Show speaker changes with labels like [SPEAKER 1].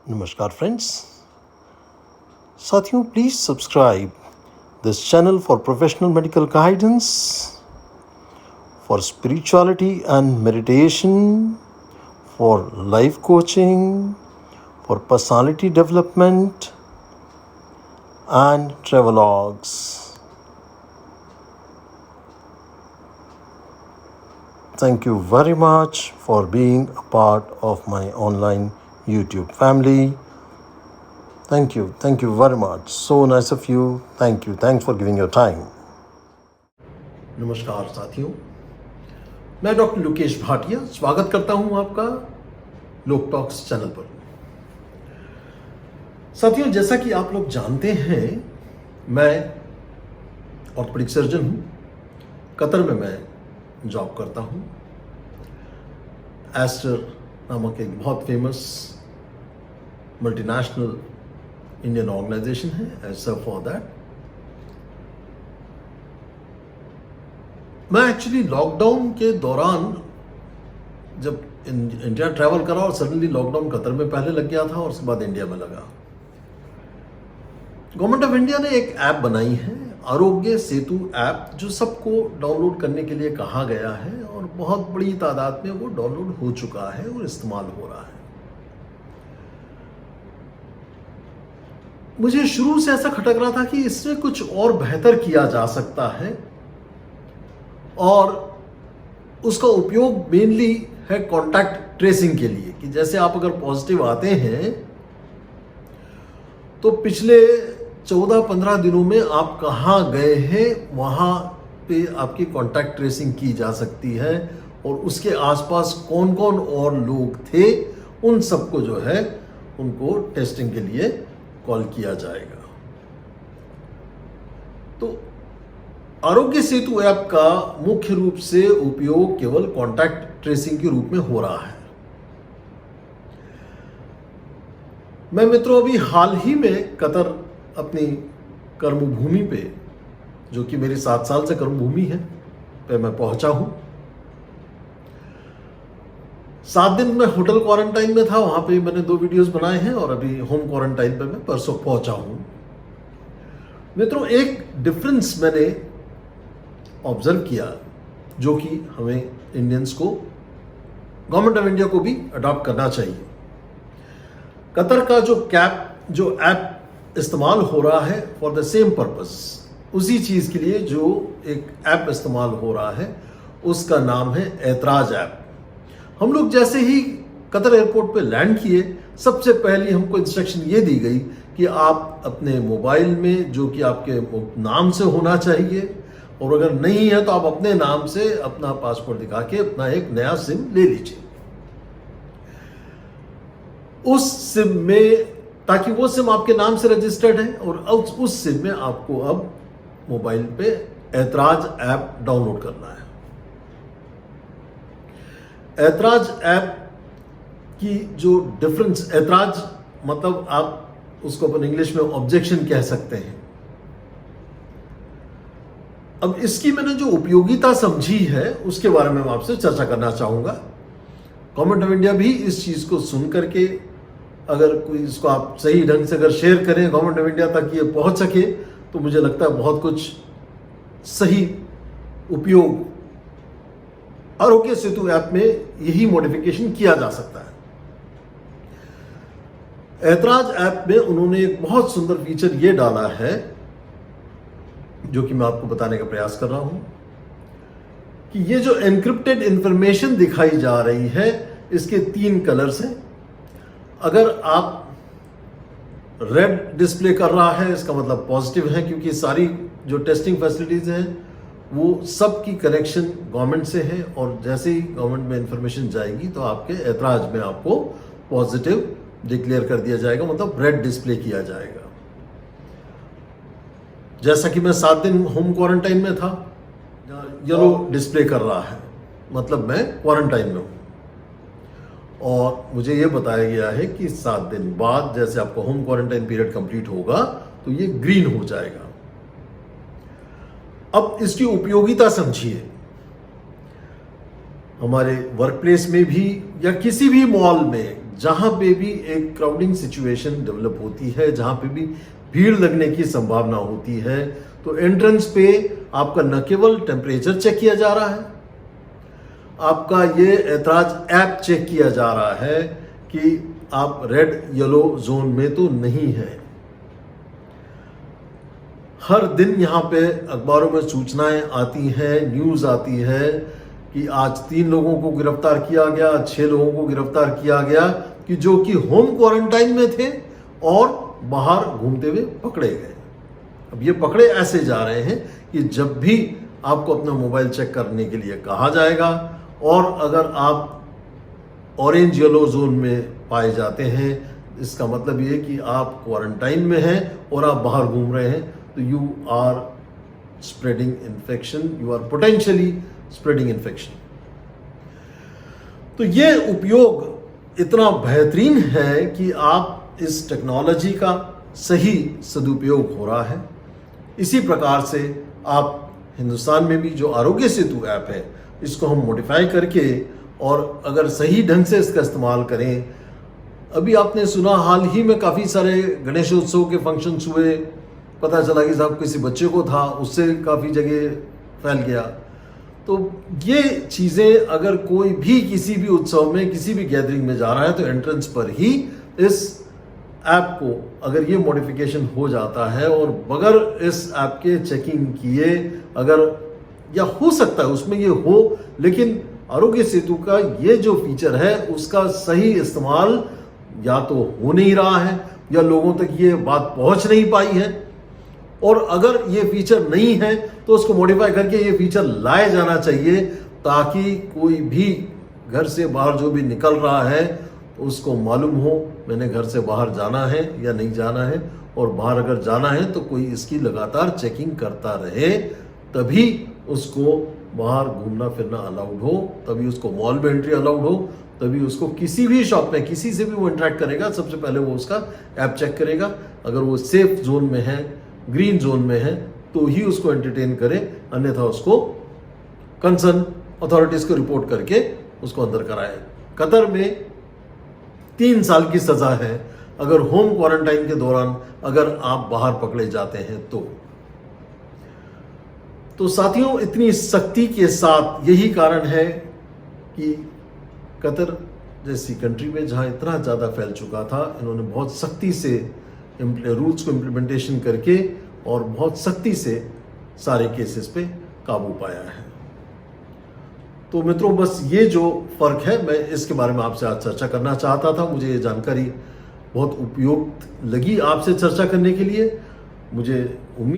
[SPEAKER 1] नमस्कार फ्रेंड्स, साथियों please subscribe this channel for professional medical guidance, for spirituality and meditation, for life coaching, for personality development and travelogues. Thank you very much for being a part of my online YouTube family. Thank you very much. So nice of you. Thanks for giving your time. नमस्कार साथियों, मैं doctor Lokesh Bhatia स्वागत करता हूं आपका लोक talks channel पर। साथियों, जैसा कि आप लोग जानते हैं, मैं ऑर्थोपेडिक सर्जन हूं। कतर में मैं जॉब करता हूं। एस्टर नामक एक बहुत फेमस मल्टीनेशनल इंडियन ऑर्गेनाइजेशन है। आई सर्व फॉर दैट। मैं एक्चुअली लॉकडाउन के दौरान जब इंडिया ट्रैवल करा और सडनली लॉकडाउन कतर में पहले लग गया था और उसके बाद इंडिया में लगा। गवर्नमेंट ऑफ इंडिया ने एक ऐप बनाई है, आरोग्य सेतु ऐप, जो सबको डाउनलोड करने के लिए कहा गया है और बहुत बड़ी तादाद में वो डाउनलोड हो चुका है और इस्तेमाल हो रहा है। मुझे शुरू से ऐसा खटक रहा था कि इसमें कुछ और बेहतर किया जा सकता है और उसका उपयोग मेनली है कॉन्टैक्ट ट्रेसिंग के लिए, कि जैसे आप अगर पॉजिटिव आते हैं तो पिछले 14-15 दिनों में आप कहाँ गए हैं वहाँ पे आपकी कॉन्टैक्ट ट्रेसिंग की जा सकती है और उसके आसपास कौन कौन और लोग थे उन सबको जो है उनको टेस्टिंग के लिए कॉल किया जाएगा। तो आरोग्य सेतु ऐप का मुख्य रूप से उपयोग केवल कॉन्टैक्ट ट्रेसिंग के रूप में हो रहा है। मैं मित्रों अभी हाल ही में कतर अपनी कर्मभूमि पे, जो कि मेरी 7 साल से कर्मभूमि है, पे मैं पहुंचा हूं। 7 दिन मैं होटल क्वारंटाइन में था, वहां पे मैंने 2 वीडियोस बनाए हैं और अभी होम क्वारंटाइन पे मैं परसों पहुंचा हूं। मित्रों, एक डिफरेंस मैंने ऑब्जर्व किया जो कि हमें इंडियंस को, गवर्नमेंट ऑफ इंडिया को भी अडॉप्ट करना चाहिए। कतर का जो ऐप इस्तेमाल हो रहा है फॉर द सेम पर्पस, उसी चीज के लिए जो एक ऐप इस्तेमाल हो रहा है उसका नाम है ऐतराज ऐप। हम लोग जैसे ही कतर एयरपोर्ट पे लैंड किए, सबसे पहले हमको इंस्ट्रक्शन ये दी गई कि आप अपने मोबाइल में, जो कि आपके नाम से होना चाहिए, और अगर नहीं है तो आप अपने नाम से अपना पासपोर्ट दिखा के अपना एक नया सिम ले लीजिए। उस सिम में, ताकि वो सिम आपके नाम से रजिस्टर्ड है, और उस सिम में आपको अब मोबाइल पे ऐतराज ऐप डाउनलोड करना है। ऐतराज ऐप की जो डिफरेंस, ऐतराज मतलब आप उसको अपन इंग्लिश में ऑब्जेक्शन कह सकते हैं। अब इसकी मैंने जो उपयोगिता समझी है उसके बारे में मैं आपसे चर्चा करना चाहूंगा। गवर्नमेंट ऑफ इंडिया भी इस चीज को सुन करके, अगर कोई इसको आप सही ढंग से अगर शेयर करें गवर्नमेंट ऑफ इंडिया तक ये पहुंच सके, तो मुझे लगता है बहुत कुछ सही उपयोग आरोग्य सेतु ऐप में यही मॉडिफिकेशन किया जा सकता है। ऐतराज ऐप में उन्होंने एक बहुत सुंदर फीचर ये डाला है, जो कि मैं आपको बताने का प्रयास कर रहा हूं, कि ये जो एन्क्रिप्टेड इंफॉर्मेशन दिखाई जा रही है, इसके 3 कलर्स हैं। अगर आप रेड डिस्प्ले कर रहा है, इसका मतलब पॉजिटिव है, क्योंकि सारी जो टेस्टिंग फैसिलिटीज हैं वो सब की कनेक्शन गवर्नमेंट से है, और जैसे ही गवर्नमेंट में इंफॉर्मेशन जाएगी तो आपके ऐतराज में आपको पॉजिटिव डिक्लेयर कर दिया जाएगा, मतलब रेड डिस्प्ले किया जाएगा। जैसा कि मैं 7 दिन होम क्वारंटाइन में था, येलो डिस्प्ले कर रहा है, मतलब मैं क्वारंटाइन में हूं, और मुझे यह बताया गया है कि 7 दिन बाद जैसे आपका होम क्वारंटाइन पीरियड कंप्लीट होगा तो ये ग्रीन हो जाएगा। अब इसकी उपयोगिता समझिए। हमारे वर्क प्लेस में भी या किसी भी मॉल में जहां पे भी एक क्राउडिंग सिचुएशन डेवलप होती है, जहां पे भी भीड़ लगने की संभावना होती है, तो एंट्रेंस पे आपका न केवल टेम्परेचर चेक किया जा रहा है, आपका ये ऐतराज ऐप चेक किया जा रहा है कि आप रेड येलो जोन में तो नहीं है। हर दिन यहाँ पे अखबारों में सूचनाएं आती हैं, न्यूज़ आती है कि आज 3 लोगों को गिरफ्तार किया गया, 6 लोगों को गिरफ्तार किया गया कि जो कि होम क्वारंटाइन में थे और बाहर घूमते हुए पकड़े गए। अब ये पकड़े ऐसे जा रहे हैं कि जब भी आपको अपना मोबाइल चेक करने के लिए कहा जाएगा और अगर आप ऑरेंज येलो जोन में पाए जाते हैं, इसका मतलब ये कि आप क्वारंटाइन में हैं और आप बाहर घूम रहे हैं, तो you are spreading infection, you are potentially spreading infection. तो ये उपयोग इतना बेहतरीन है कि आप इस टेक्नोलॉजी का सही सदुपयोग हो रहा है। इसी प्रकार से आप हिंदुस्तान में भी जो आरोग्य सेतु ऐप है, इसको हम मॉडिफाई करके और अगर सही ढंग से इसका इस्तेमाल करें, अभी आपने सुना हाल ही में काफ़ी सारे गणेशोत्सव के फंक्शंस हुए, पता चला कि साहब किसी बच्चे को था, उससे काफ़ी जगह फैल गया। तो ये चीज़ें अगर कोई भी किसी भी उत्सव में, किसी भी गैदरिंग में जा रहा है, तो एंट्रेंस पर ही इस ऐप को अगर ये मॉडिफिकेशन हो जाता है और बगैर इस ऐप के चेकिंग किए अगर, या हो सकता है उसमें ये हो, लेकिन आरोग्य सेतु का ये जो फीचर है उसका सही इस्तेमाल या तो हो नहीं रहा है या लोगों तक ये बात पहुंच नहीं पाई है, और अगर ये फीचर नहीं है तो उसको मॉडिफाई करके ये फीचर लाया जाना चाहिए ताकि कोई भी घर से बाहर जो भी निकल रहा है तो उसको मालूम हो मैंने घर से बाहर जाना है या नहीं जाना है, और बाहर अगर जाना है तो कोई इसकी लगातार चेकिंग करता रहे, तभी उसको बाहर घूमना फिरना अलाउड हो, तभी उसको मॉल में एंट्री अलाउड हो, तभी उसको किसी भी शॉप में किसी से भी वो इंटरेक्ट करेगा, सबसे पहले वो उसका ऐप चेक करेगा। अगर वो सेफ जोन में है, ग्रीन जोन में है, तो ही उसको एंटरटेन करे, अन्यथा उसको कंसर्न अथॉरिटीज को रिपोर्ट करके उसको अंदर कराए। कतर में 3 साल की सजा है अगर होम क्वारंटाइन के दौरान अगर आप बाहर पकड़े जाते हैं तो साथियों, इतनी सख्ती के साथ यही कारण है कि कतर जैसी कंट्री में जहां इतना ज़्यादा फैल चुका था, इन्होंने बहुत सख्ती से रूल्स को इम्प्लीमेंटेशन करके और बहुत सख्ती से सारे केसेस पे काबू पाया है। तो मित्रों, बस ये जो फ़र्क है, मैं इसके बारे में आपसे आज चर्चा करना चाहता था। मुझे ये जानकारी बहुत उपयुक्त लगी आपसे चर्चा करने के लिए। मुझे उम्मीद